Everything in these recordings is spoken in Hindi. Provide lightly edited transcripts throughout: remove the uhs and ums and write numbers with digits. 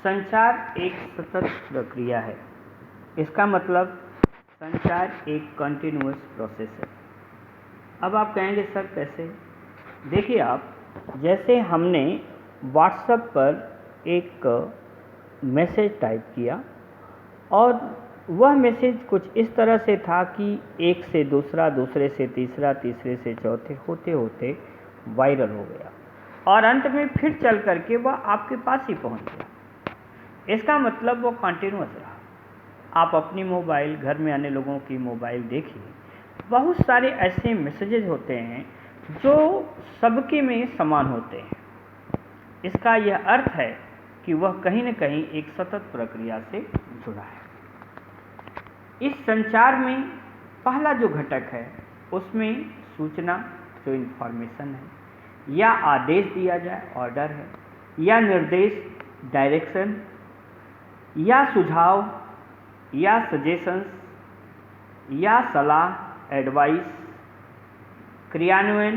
संचार एक सतत प्रक्रिया है। इसका मतलब संचार एक कंटिन्यूअस प्रोसेस है। अब आप कहेंगे सर कैसे? देखिए आप, जैसे हमने व्हाट्सएप पर एक मैसेज टाइप किया और वह मैसेज कुछ इस तरह से था कि एक से दूसरा, दूसरे से तीसरा, तीसरे से चौथे होते होते वायरल हो गया और अंत में फिर चल करके वह आपके पास ही पहुंच गया। इसका मतलब वो कंटिन्यूअस रहा। आप अपनी मोबाइल, घर में आने लोगों की मोबाइल देखिए, बहुत सारे ऐसे मैसेजेस होते हैं जो सबके में समान होते हैं। इसका यह अर्थ है कि वह कहीं न कहीं एक सतत प्रक्रिया से जुड़ा है। इस संचार में पहला जो घटक है उसमें सूचना, जो इन्फॉर्मेशन है, या आदेश दिया जाए, ऑर्डर है, या निर्देश, डायरेक्शन, या सुझाव, या सजेशंस, या सलाह, एडवाइस, क्रियान्वयन,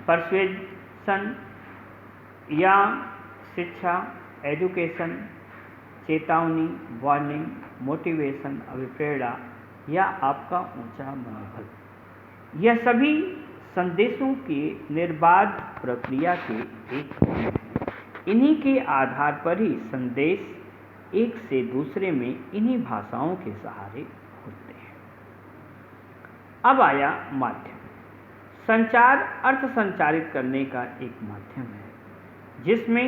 परसुएशन, या शिक्षा, एजुकेशन, चेतावनी, वार्निंग, मोटिवेशन, अभिप्रेरणा, या आपका ऊंचा मनोबल। यह सभी संदेशों की निर्बाध प्रक्रिया के एक अंग हैं। इन्हीं के आधार पर ही संदेश एक से दूसरे में इन्हीं भाषाओं के सहारे होते हैं। अब आया माध्यम। संचार अर्थ संचारित करने का एक माध्यम है जिसमें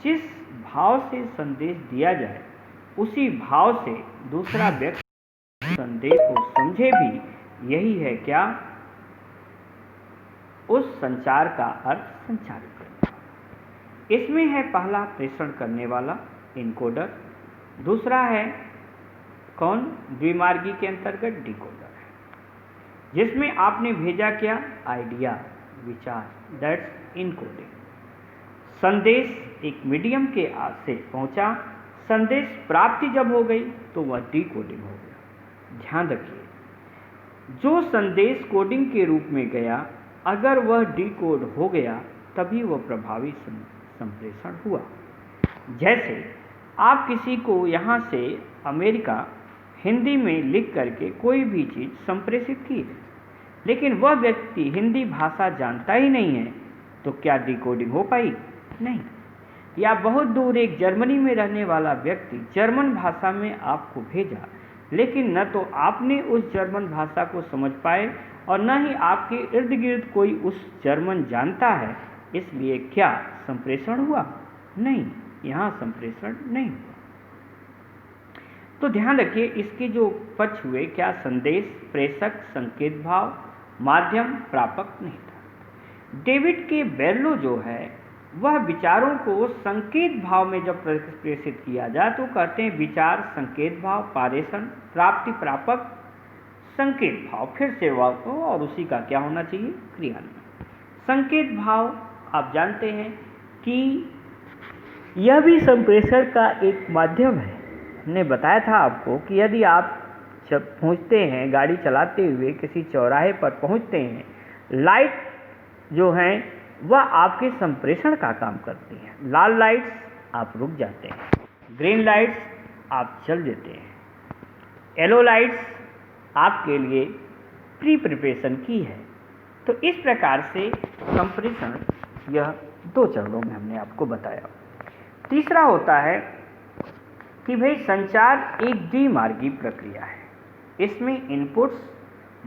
जिस भाव से संदेश दिया जाए उसी भाव से दूसरा व्यक्ति संदेश को समझे भी। यही है क्या? उस संचार का अर्थ संचारित करना। इसमें है पहला प्रेषण करने वाला, इनकोडर। दूसरा है कौन? द्विमार्गी के अंतर्गत डिकोडर है, जिसमें आपने भेजा क्या? आइडिया, विचार, दैट्स इनकोडिंग। संदेश एक मीडियम के से पहुंचा, संदेश प्राप्ति जब हो गई तो वह डिकोडिंग हो गया। ध्यान रखिए, जो संदेश कोडिंग के रूप में गया, अगर वह डिकोड हो गया तभी वह प्रभावी संप्रेषण हुआ। जैसे आप किसी को यहाँ से अमेरिका हिंदी में लिख करके कोई भी चीज़ संप्रेषित की है, लेकिन वह व्यक्ति हिंदी भाषा जानता ही नहीं है, तो क्या डिकोडिंग हो पाई? नहीं। या बहुत दूर एक जर्मनी में रहने वाला व्यक्ति जर्मन भाषा में आपको भेजा, लेकिन न तो आपने उस जर्मन भाषा को समझ पाए और न ही आपके इर्द गिर्द कोई उस जर्मन जानता है, इसलिए क्या संप्रेषण हुआ? नहीं, यहाँ संप्रेषण नहीं हुआ। तो ध्यान रखिए, इसके जो पक्ष हुए, क्या? संदेश, प्रेषक, संकेत भाव, माध्यम, प्रापक नहीं था। डेविड के बेरलो जो है वह विचारों को संकेत भाव में जब प्रेषित किया जाए तो कहते हैं विचार, संकेत भाव, पारेषण, प्राप्ति, प्रापक, संकेत भाव, फिर से वाक्य और उसी का क्या होना चाहिए? क्रियान्वयन। संकेत भाव आप जानते हैं कि यह भी संप्रेषण का एक माध्यम है। हमने बताया था आपको कि यदि आप जब पहुंचते हैं, गाड़ी चलाते हुए किसी चौराहे पर पहुंचते हैं, लाइट जो हैं वह आपके संप्रेषण का काम करती हैं। लाल लाइट्स आप रुक जाते हैं, ग्रीन लाइट्स आप चल देते हैं, येलो लाइट्स आपके लिए प्री प्रिपरेशन की है। तो इस प्रकार से संप्रेषण यह दो चरणों में हमने आपको बताया। तीसरा होता है कि भाई संचार एक द्विमार्गी प्रक्रिया है। इसमें इनपुट्स,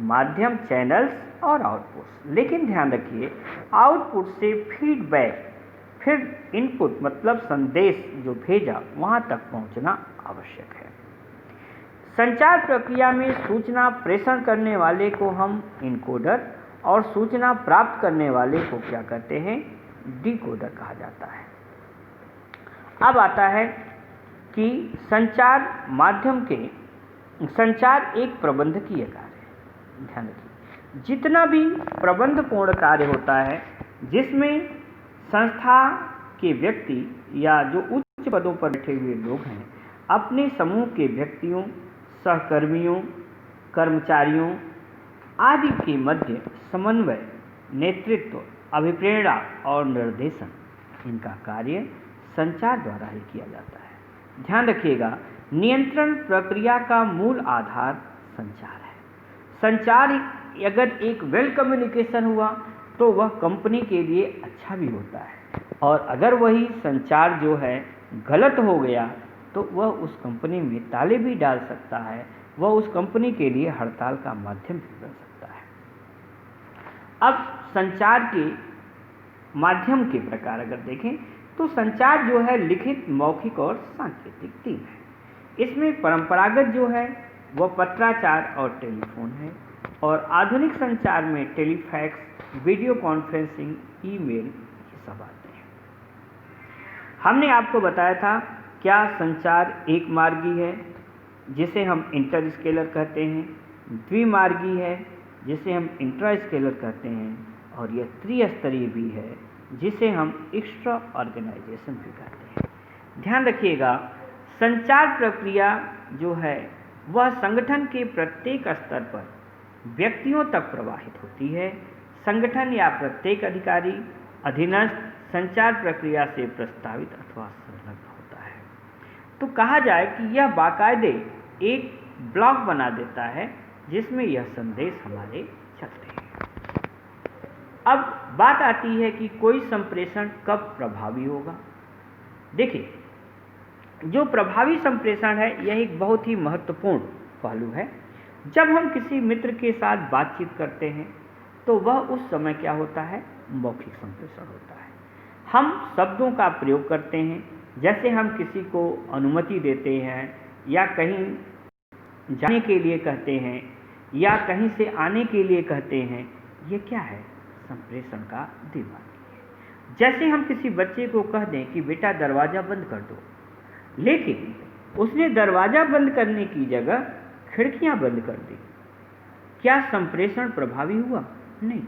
माध्यम, चैनल्स और आउटपुट्स। लेकिन ध्यान रखिए, आउटपुट से फीडबैक, फिर इनपुट मतलब संदेश जो भेजा वहाँ तक पहुँचना आवश्यक है। संचार प्रक्रिया में सूचना प्रेषण करने वाले को हम इनकोडर और सूचना प्राप्त करने वाले को क्या कहते हैं? डिकोडर कहा जाता है। अब आता है कि संचार माध्यम के संचार एक प्रबंधकीय कार्य है। ध्यान रखिए, जितना भी प्रबंधपूर्ण कार्य होता है जिसमें संस्था के व्यक्ति या जो उच्च पदों पर बैठे हुए लोग हैं अपने समूह के व्यक्तियों, सहकर्मियों, कर्मचारियों आदि के मध्य समन्वय, नेतृत्व, अभिप्रेरणा और निर्देशन, इनका कार्य संचार द्वारा ही किया जाता है। ध्यान रखिएगा, नियंत्रण प्रक्रिया का मूल आधार संचार है। संचार अगर एक वेल कम्युनिकेशन हुआ तो वह कंपनी के लिए अच्छा भी होता है, और अगर वही संचार जो है गलत हो गया तो वह उस कंपनी में ताले भी डाल सकता है, वह उस कंपनी के लिए हड़ताल का माध्यम भी बन सकता है। अब संचार के माध्यम के प्रकार अगर देखें तो संचार जो है लिखित, मौखिक और सांकेतिक 3 है। इसमें परंपरागत जो है वह पत्राचार और टेलीफोन है, और आधुनिक संचार में टेलीफैक्स, वीडियो कॉन्फ्रेंसिंग, ईमेल ये सब आते हैं। हमने आपको बताया था क्या संचार एक मार्गी है जिसे हम इंटरस्केलर कहते हैं, द्विमार्गी है जिसे हम इंट्रास्केलर कहते हैं, और यह त्रिस्तरीय भी है जिसे हम एक्स्ट्रा ऑर्गेनाइजेशन भी कहते हैं। ध्यान रखिएगा, संचार प्रक्रिया जो है वह संगठन के प्रत्येक स्तर पर व्यक्तियों तक प्रवाहित होती है। संगठन या प्रत्येक अधिकारी, अधीनस्थ संचार प्रक्रिया से प्रस्तावित अथवा संलग्न होता है। तो कहा जाए कि यह बाकायदे एक ब्लॉक बना देता है जिसमें यह संदेश हमारे चलते हैं। अब बात आती है कि कोई संप्रेषण कब प्रभावी होगा। देखिए, जो प्रभावी संप्रेषण है यह एक बहुत ही महत्वपूर्ण पहलू है। जब हम किसी मित्र के साथ बातचीत करते हैं तो वह उस समय क्या होता है, मौखिक संप्रेषण होता है। हम शब्दों का प्रयोग करते हैं, जैसे हम किसी को अनुमति देते हैं या कहीं जाने के लिए कहते हैं या कहीं से आने के लिए कहते हैं, ये क्या है, संप्रेषण का द्विमार्गी है। जैसे हम किसी बच्चे को कह दें कि बेटा दरवाज़ा बंद कर दो, लेकिन उसने दरवाज़ा बंद करने की जगह खिड़कियां बंद कर दी, क्या संप्रेषण प्रभावी हुआ? नहीं,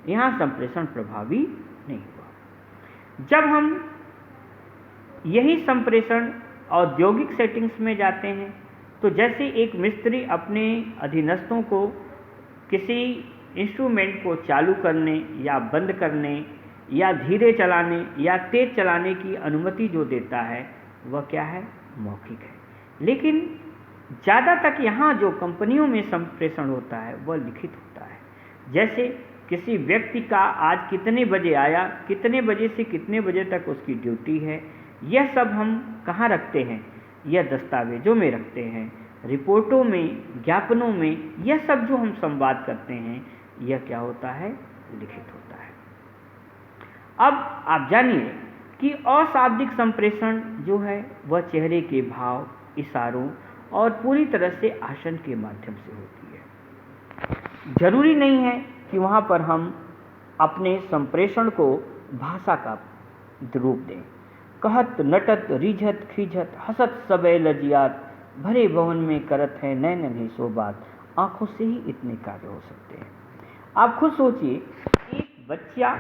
यहाँ संप्रेषण प्रभावी नहीं हुआ। जब हम यही संप्रेषण औद्योगिक सेटिंग्स में जाते हैं तो जैसे एक मिस्त्री अपने अधीनस्थों को किसी इंस्ट्रूमेंट को चालू करने या बंद करने या धीरे चलाने या तेज चलाने की अनुमति जो देता है वह क्या है, मौखिक है। लेकिन ज़्यादा तक यहाँ जो कंपनियों में संप्रेषण होता है वह लिखित होता है। जैसे किसी व्यक्ति का आज कितने बजे आया, कितने बजे से कितने बजे तक उसकी ड्यूटी है, यह सब हम कहाँ रखते हैं, यह दस्तावेजों में रखते हैं, रिपोर्टों में, ज्ञापनों में। यह सब जो हम संवाद करते हैं यह क्या होता है, लिखित होता है। अब आप जानिए कि अशाब्दिक संप्रेषण जो है वह चेहरे के भाव, इशारों और पूरी तरह से आसन के माध्यम से होती है। जरूरी नहीं है कि वहाँ पर हम अपने संप्रेषण को भाषा का रूप दें। कहत नटत रिझत खिझत हसत सबे लजियात, भरे भवन में करत है नैन नहीं सो बात, आंखों से ही इतने कार्य हो सकते हैं। आप खुद सोचिए, एक बच्चा,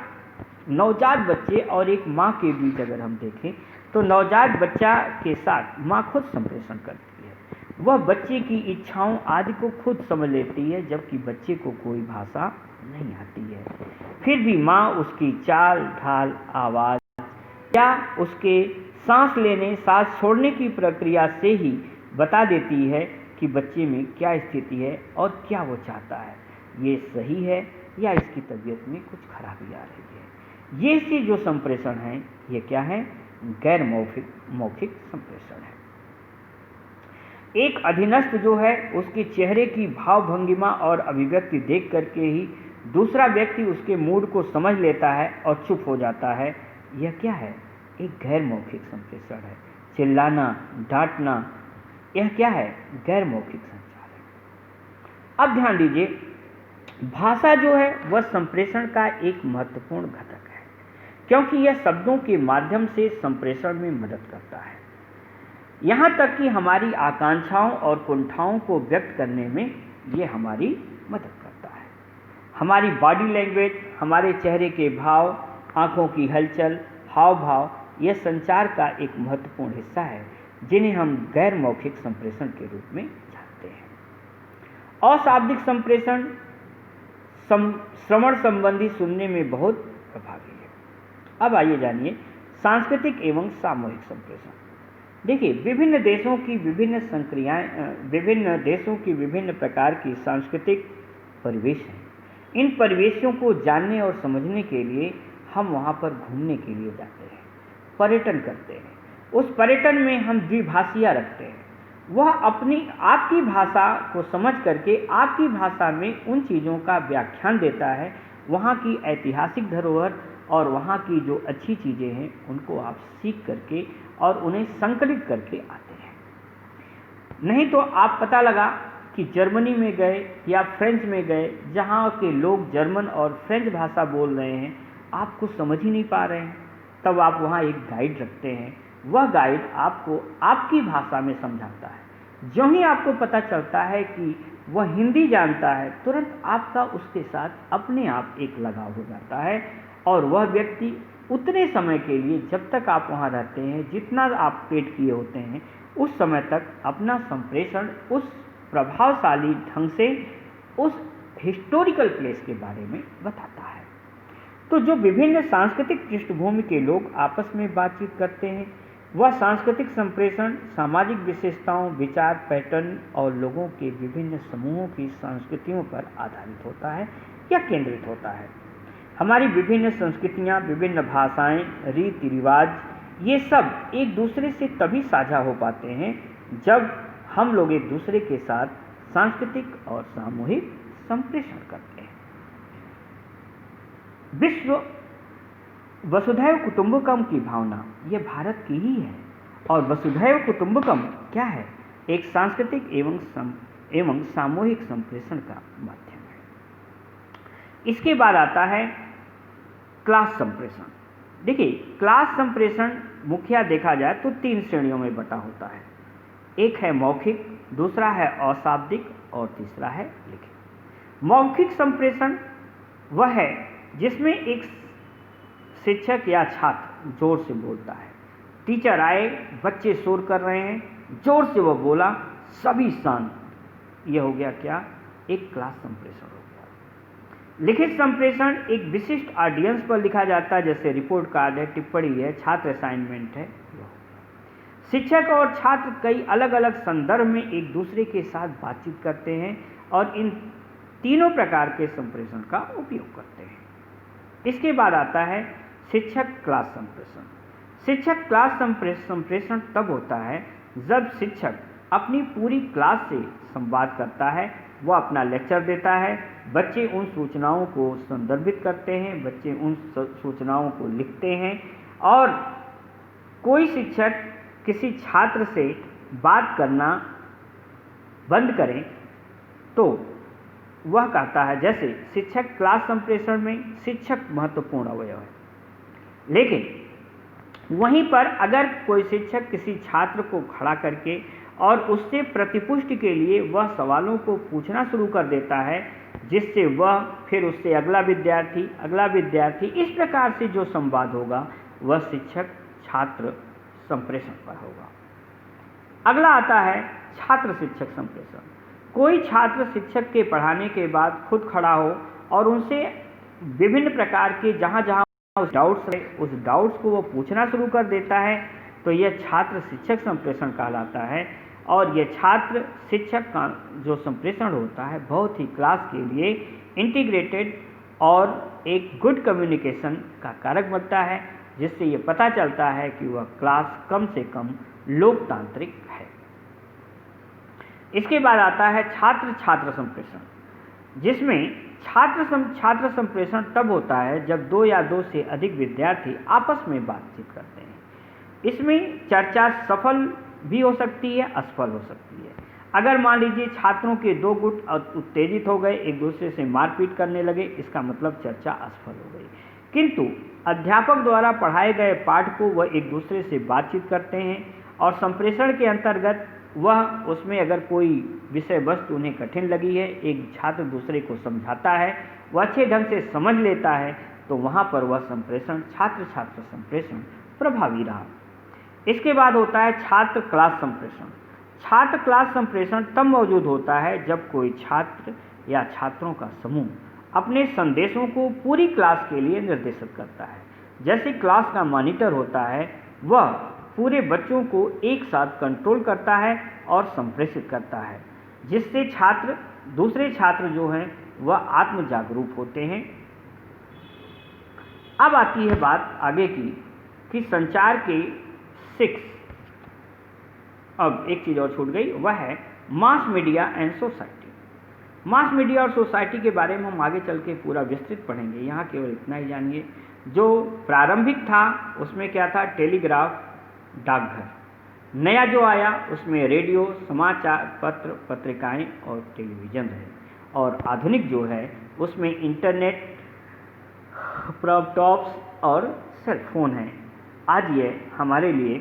नवजात बच्चे और एक माँ के बीच अगर हम देखें तो नवजात बच्चा के साथ माँ खुद संप्रेषण करती है। वह बच्चे की इच्छाओं आदि को खुद समझ लेती है, जबकि बच्चे को कोई भाषा नहीं आती है। फिर भी माँ उसकी चाल ढाल, आवाज़ या उसके सांस लेने, सांस छोड़ने की प्रक्रिया से ही बता देती है कि बच्चे में क्या स्थिति है और क्या वो चाहता है, ये सही है या इसकी तबीयत में कुछ खराबी आ रही है। ये से जो संप्रेषण है ये क्या है, गैर मौखिक संप्रेषण है। एक अधीनस्थ जो है उसके चेहरे की भाव भंगिमा और अभिव्यक्ति देख करके ही दूसरा व्यक्ति उसके मूड को समझ लेता है और चुप हो जाता है। यह क्या है, एक गैर मौखिक संप्रेषण है। चिल्लाना, डांटना, यह क्या है, गैर मौखिक संचार है। अब ध्यान दीजिए, भाषा जो है वह संप्रेषण का एक महत्वपूर्ण घटक है, क्योंकि यह शब्दों के माध्यम से संप्रेषण में मदद करता है। यहाँ तक कि हमारी आकांक्षाओं और कुंठाओं को व्यक्त करने में यह हमारी मदद करता है। हमारी बॉडी लैंग्वेज, हमारे चेहरे के भाव, आँखों की हलचल, हाव भाव, यह संचार का एक महत्वपूर्ण हिस्सा है, जिन्हें हम गैर मौखिक संप्रेषण के रूप में जानते हैं। अशाब्दिक संप्रेषण श्रवण संबंधी सुनने में बहुत प्रभावी है। अब आइए जानिए सांस्कृतिक एवं सामूहिक संप्रेषण। देखिए, विभिन्न देशों की विभिन्न संक्रियाएं, विभिन्न देशों की विभिन्न प्रकार की सांस्कृतिक परिवेश हैं। इन परिवेशों को जानने और समझने के लिए हम वहाँ पर घूमने के लिए जाते हैं, पर्यटन करते हैं। उस पर्यटन में हम द्विभाषिता रखते हैं। वह अपनी आपकी भाषा को समझ करके आपकी भाषा में उन चीज़ों का व्याख्यान देता है। वहाँ की ऐतिहासिक धरोहर और वहाँ की जो अच्छी चीज़ें हैं उनको आप सीख करके और उन्हें संकलित करके आते हैं। नहीं तो आप पता लगा कि जर्मनी में गए या फ्रेंच में गए, जहाँ के लोग जर्मन और फ्रेंच भाषा बोल रहे हैं, आप कुछ समझ ही नहीं पा रहे हैं। तब आप वहाँ एक गाइड रखते हैं। वह गाइड आपको आपकी भाषा में समझाता है। जो ही आपको पता चलता है कि वह हिंदी जानता है, तुरंत आपका उसके साथ अपने आप एक लगाव हो जाता है और वह व्यक्ति उतने समय के लिए, जब तक आप वहाँ रहते हैं, जितना आप पेड किए होते हैं, उस समय तक अपना संप्रेषण उस प्रभावशाली ढंग से उस हिस्टोरिकल प्लेस के बारे में बताता है। तो जो विभिन्न सांस्कृतिक पृष्ठभूमि के लोग आपस में बातचीत करते हैं, वह सांस्कृतिक संप्रेषण सामाजिक विशेषताओं, विचार पैटर्न और लोगों के विभिन्न समूहों की संस्कृतियों पर आधारित होता है या केंद्रित होता है। हमारी विभिन्न संस्कृतियाँ, विभिन्न भाषाएं, रीति रिवाज, ये सब एक दूसरे से तभी साझा हो पाते हैं जब हम लोग एक दूसरे के साथ सांस्कृतिक और सामूहिक संप्रेषण करते हैं। विश्व वसुधैव कुटुंबकम की भावना यह भारत की ही है। और वसुधैव कुटुंबकम क्या है? एक सांस्कृतिक एवं सामूहिक संप्रेषण का माध्यम है। इसके बाद आता है क्लास संप्रेषण। देखिए, क्लास संप्रेषण मुख्य देखा जाए तो 3 श्रेणियों में बटा होता है। एक है मौखिक, दूसरा है अशाब्दिक और तीसरा है लिखित। मौखिक संप्रेषण वह है जिसमें एक शिक्षक या छात्र जोर से बोलता है। टीचर आए, बच्चे शोर कर रहे हैं, जोर से वह बोला, सभी शांत। यह हो गया क्या? एक क्लास संप्रेषण हो गया। लिखित संप्रेषण एक विशिष्ट ऑडियंस पर लिखा जाता है, जैसे रिपोर्ट कार्ड है, टिप्पणी है, छात्र असाइनमेंट है। शिक्षक और छात्र कई अलग अलग संदर्भ में एक दूसरे के साथ बातचीत करते हैं और इन तीनों प्रकार के संप्रेषण का उपयोग करते हैं। इसके बाद आता है शिक्षक क्लास संप्रेषण। शिक्षक क्लास संप्रेषण तब होता है जब शिक्षक अपनी पूरी क्लास से संवाद करता है। वह अपना लेक्चर देता है, बच्चे उन सूचनाओं को संदर्भित करते हैं, बच्चे उन सूचनाओं को लिखते हैं। और कोई शिक्षक किसी छात्र से बात करना बंद करें तो वह कहता है, जैसे शिक्षक क्लास संप्रेषण में शिक्षक महत्वपूर्ण अवयव है, लेकिन वहीं पर अगर कोई शिक्षक किसी छात्र को खड़ा करके और उससे प्रतिपुष्टि के लिए वह सवालों को पूछना शुरू कर देता है, जिससे वह फिर उससे अगला विद्यार्थी, इस प्रकार से जो संवाद होगा वह शिक्षक छात्र संप्रेषण पर होगा। अगला आता है छात्र शिक्षक संप्रेषण। कोई छात्र शिक्षक के पढ़ाने के बाद खुद खड़ा हो और उनसे विभिन्न प्रकार के जहाँ डाउट्स है, उस डाउट्स को वो पूछना शुरू कर देता है, तो यह छात्र शिक्षक संप्रेषण कहलाता है। और यह छात्र शिक्षक का जो संप्रेषण होता है बहुत ही क्लास के लिए इंटीग्रेटेड और एक गुड कम्युनिकेशन का कारक बनता है, जिससे ये पता चलता है कि वह क्लास कम से कम लोकतांत्रिक है। इसके बाद आता है छात्र छात्र संप्रेषण, जिसमें छात्र संप्रेषण तब होता है जब 2 या 2 से अधिक विद्यार्थी आपस में बातचीत करते हैं। इसमें चर्चा सफल भी हो सकती है, असफल हो सकती है। अगर मान लीजिए छात्रों के 2 गुट उत्तेजित हो गए, एक दूसरे से मारपीट करने लगे, इसका मतलब चर्चा असफल हो गई। किंतु अध्यापक द्वारा पढ़ाए गए पाठ को वह एक दूसरे से बातचीत करते हैं और संप्रेषण के अंतर्गत वह उसमें अगर कोई विषय वस्तु उन्हें कठिन लगी है, एक छात्र दूसरे को समझाता है, वह अच्छे ढंग से समझ लेता है, तो वहाँ पर वह संप्रेषण छात्र छात्र संप्रेषण प्रभावी रहा। इसके बाद होता है छात्र क्लास संप्रेषण। छात्र क्लास संप्रेषण तब मौजूद होता है जब कोई छात्र या छात्रों का समूह अपने संदेशों को पूरी क्लास के लिए निर्देशित करता है। जैसे क्लास का मॉनिटर होता है, वह पूरे बच्चों को एक साथ कंट्रोल करता है और संप्रेषित करता है, जिससे दूसरे छात्र जो हैं वह आत्म जागरूक होते हैं। अब आती है बात आगे की कि संचार के 6, अब एक चीज़ और छूट गई, वह है mass media and society. Mass media और सोसाइटी के बारे में हम आगे चल के पूरा विस्तृत पढ़ेंगे, यहाँ केवल इतना ही जानिए। जो प्रारंभिक था उसमें क्या था, टेलीग्राफ, डाकघर। नया जो आया उसमें रेडियो, समाचार पत्र, पत्रिकाएं और टेलीविज़न है। और आधुनिक जो है उसमें इंटरनेट, लैपटॉप्स और सेलफोन है। आज ये हमारे लिए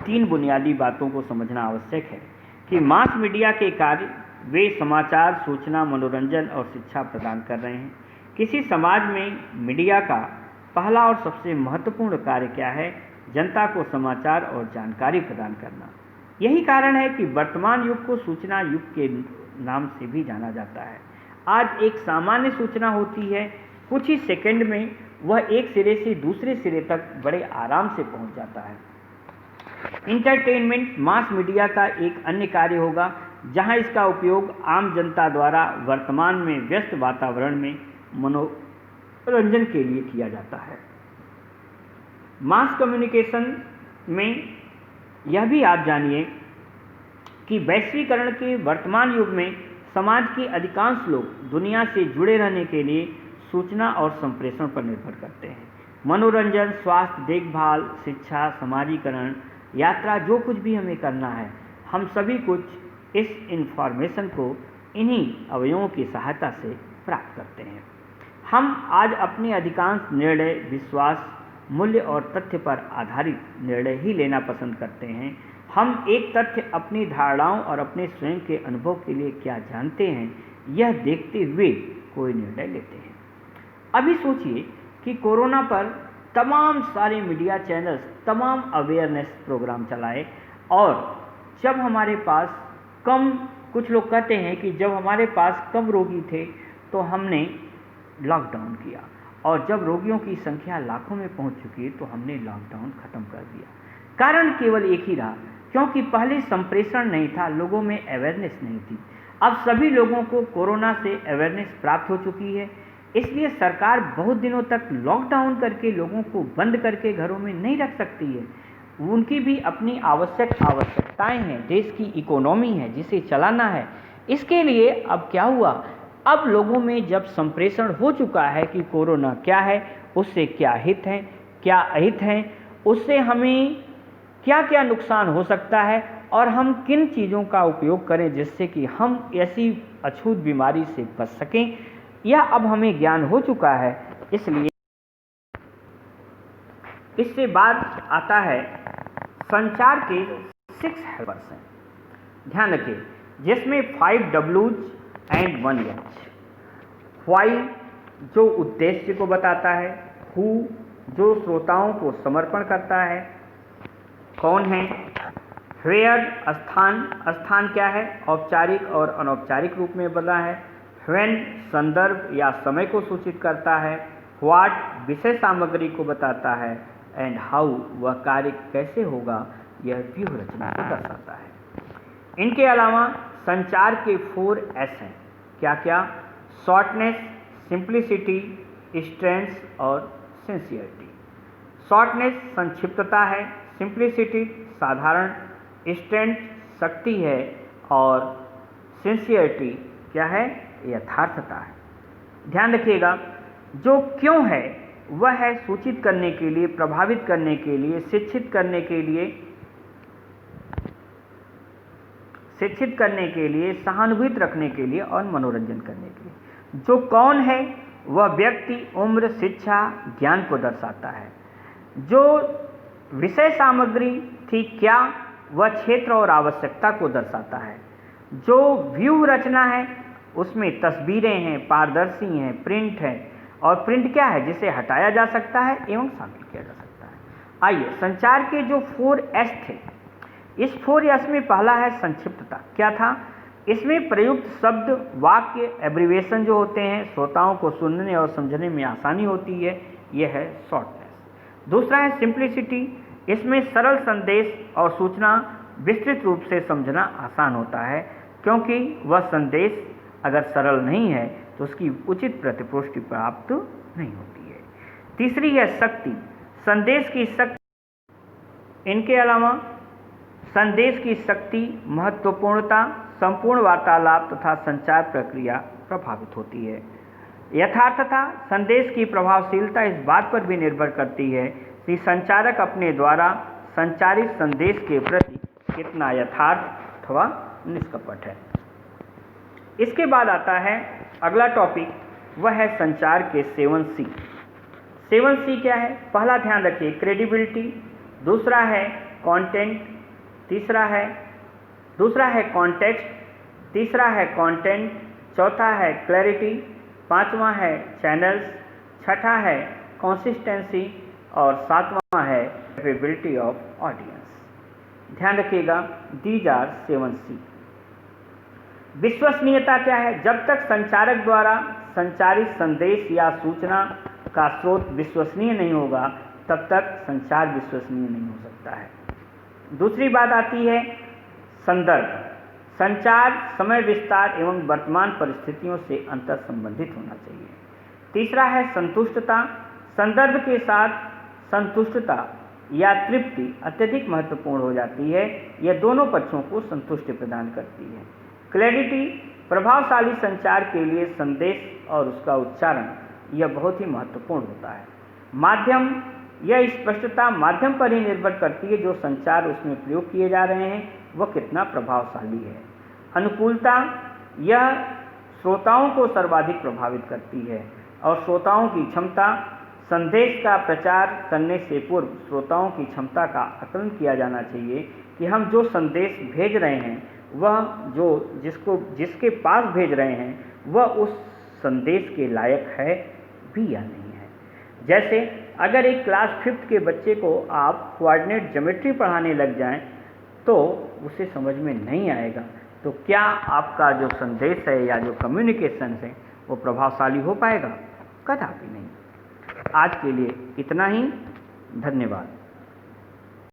3 बुनियादी बातों को समझना आवश्यक है कि मास मीडिया के कार्य, वे समाचार, सूचना, मनोरंजन और शिक्षा प्रदान कर रहे हैं। किसी समाज में मीडिया का पहला और सबसे महत्वपूर्ण कार्य क्या है? जनता को समाचार और जानकारी प्रदान करना। यही कारण है कि वर्तमान युग को सूचना युग के नाम से भी जाना जाता है। आज एक सामान्य सूचना होती है, कुछ ही सेकंड में वह एक सिरे से दूसरे सिरे तक बड़े आराम से पहुंच जाता है। इंटरटेनमेंट मास मीडिया का एक अन्य कार्य होगा, जहां इसका उपयोग आम जनता द्वारा वर्तमान में व्यस्त वातावरण में मनोरंजन के लिए किया जाता है। मास कम्युनिकेशन में यह भी आप जानिए कि वैश्वीकरण के वर्तमान युग में समाज के अधिकांश लोग दुनिया से जुड़े रहने के लिए सूचना और संप्रेषण पर निर्भर करते हैं। मनोरंजन, स्वास्थ्य देखभाल, शिक्षा, समाजीकरण, यात्रा, जो कुछ भी हमें करना है, हम सभी कुछ इस इंफॉर्मेशन को इन्हीं अवयवों की सहायता से प्राप्त करते हैं। हम आज अपने अधिकांश निर्णय विश्वास, मूल्य और तथ्य पर आधारित निर्णय ही लेना पसंद करते हैं। हम एक तथ्य, अपनी धारणाओं और अपने स्वयं के अनुभव के लिए क्या जानते हैं, यह देखते हुए कोई निर्णय लेते हैं। अभी सोचिए कि कोरोना पर तमाम सारे मीडिया चैनल्स तमाम अवेयरनेस प्रोग्राम चलाए, और जब हमारे पास कुछ लोग कहते हैं कि जब हमारे पास कम रोगी थे तो हमने लॉकडाउन किया, और जब रोगियों की संख्या लाखों में पहुंच चुकी है तो हमने लॉकडाउन खत्म कर दिया। कारण केवल एक ही रहा, क्योंकि पहले संप्रेषण नहीं था, लोगों में अवेयरनेस नहीं थी। अब सभी लोगों को कोरोना से अवेयरनेस प्राप्त हो चुकी है, इसलिए सरकार बहुत दिनों तक लॉकडाउन करके लोगों को बंद करके घरों में नहीं रख सकती है। उनकी भी अपनी आवश्यकताएं हैं, देश की इकोनॉमी है जिसे चलाना है। इसके लिए अब क्या हुआ, अब लोगों में जब संप्रेषण हो चुका है कि कोरोना क्या है, उससे क्या हित हैं, क्या अहित हैं, उससे हमें क्या क्या नुकसान हो सकता है, और हम किन चीज़ों का उपयोग करें जिससे कि हम ऐसी अछूत बीमारी से बच सकें, यह अब हमें ज्ञान हो चुका है। इसलिए इससे बाद आता है संचार के 6 हेल्पर्स हैं, ध्यान रखिए, जिसमें 5 W's एंड 1 H। Why जो उद्देश्य को बताता है, Who जो श्रोताओं को समर्पण करता है, कौन है, Where स्थान क्या है, औपचारिक और अनौपचारिक रूप में बदला है, When संदर्भ या समय को सूचित करता है, What विषय सामग्री को बताता है, एंड हाउ वह कार्य कैसे होगा, यह व्यूह रचना को दर्शाता है। इनके अलावा संचार के 4 S हैं, क्या क्या, शॉर्टनेस, सिंप्लिसिटी, स्ट्रेंथ और सिंसियरिटी। शॉर्टनेस संक्षिप्तता है, सिंप्लिसिटी साधारण, स्ट्रेंथ शक्ति है, और सिंसियरिटी क्या है, यथार्थता है। ध्यान रखिएगा, जो क्यों है वह है सूचित करने के लिए, प्रभावित करने के लिए, शिक्षित करने के लिए, सहानुभूति रखने के लिए और मनोरंजन करने के लिए। जो कौन है वह व्यक्ति, उम्र, शिक्षा, ज्ञान को दर्शाता है। जो विषय सामग्री थी क्या, वह क्षेत्र और आवश्यकता को दर्शाता है। जो व्यूह रचना है उसमें तस्वीरें हैं, पारदर्शी हैं, प्रिंट है, और प्रिंट क्या है, जिसे हटाया जा सकता है एवं शामिल किया जा सकता है। आइए, संचार के जो 4 S थे, इस 4 S में पहला है संक्षिप्तता। क्या था, इसमें प्रयुक्त शब्द, वाक्य, एब्रिविएशन जो होते हैं, श्रोताओं को सुनने और समझने में आसानी होती है, यह है शॉर्टनेस। दूसरा है सिंप्लिसिटी, इसमें सरल संदेश और सूचना विस्तृत रूप से समझना आसान होता है, क्योंकि वह संदेश अगर सरल नहीं है तो उसकी उचित प्रतिपुष्टि प्राप्त नहीं होती है। तीसरी है शक्ति, संदेश की शक्ति। इनके अलावा संदेश की शक्ति, महत्वपूर्णता, संपूर्ण वार्तालाप तथा संचार प्रक्रिया प्रभावित होती है। यथार्थता, संदेश की प्रभावशीलता इस बात पर भी निर्भर करती है कि संचारक अपने द्वारा संचारित संदेश के प्रति कितना यथार्थ अथवा निष्कपट है। इसके बाद आता है अगला टॉपिक, वह है संचार के 7C। 7C क्या है? पहला ध्यान रखिए क्रेडिबिलिटी, दूसरा है कंटेंट, दूसरा है कॉन्टेक्स्ट, तीसरा है कंटेंट, चौथा है क्लैरिटी, पांचवा है चैनल्स, छठा है कंसिस्टेंसी और सातवां है कैपेबिलिटी ऑफ ऑडियंस। ध्यान रखिएगा, दीज आर 7C। विश्वसनीयता क्या है? जब तक संचारक द्वारा संचारित संदेश या सूचना का स्रोत विश्वसनीय नहीं होगा तब तक संचार विश्वसनीय नहीं हो सकता है। दूसरी बात आती है संदर्भ। संचार समय विस्तार एवं वर्तमान परिस्थितियों से अंतर संबंधित होना चाहिए। तीसरा है संतुष्टता, संदर्भ के साथ संतुष्टता या तृप्ति अत्यधिक महत्वपूर्ण हो जाती है, यह दोनों पक्षों को संतुष्टि प्रदान करती है। क्लैरिटी, प्रभावशाली संचार के लिए संदेश और उसका उच्चारण यह बहुत ही महत्वपूर्ण होता है। माध्यम, यह स्पष्टता माध्यम पर ही निर्भर करती है जो संचार उसमें प्रयोग किए जा रहे हैं वह कितना प्रभावशाली है। अनुकूलता, यह श्रोताओं को सर्वाधिक प्रभावित करती है और श्रोताओं की क्षमता, संदेश का प्रचार करने से पूर्व श्रोताओं की क्षमता का आकलन किया जाना चाहिए कि हम जो संदेश भेज रहे हैं वह जिसके पास भेज रहे हैं वह उस संदेश के लायक है भी या नहीं है। जैसे अगर एक क्लास 5th के बच्चे को आप कोऑर्डिनेट ज्योमेट्री पढ़ाने लग जाएं तो उसे समझ में नहीं आएगा, तो क्या आपका जो संदेश है या जो कम्युनिकेशन है वो प्रभावशाली हो पाएगा? कदापि नहीं। आज के लिए इतना ही, धन्यवाद।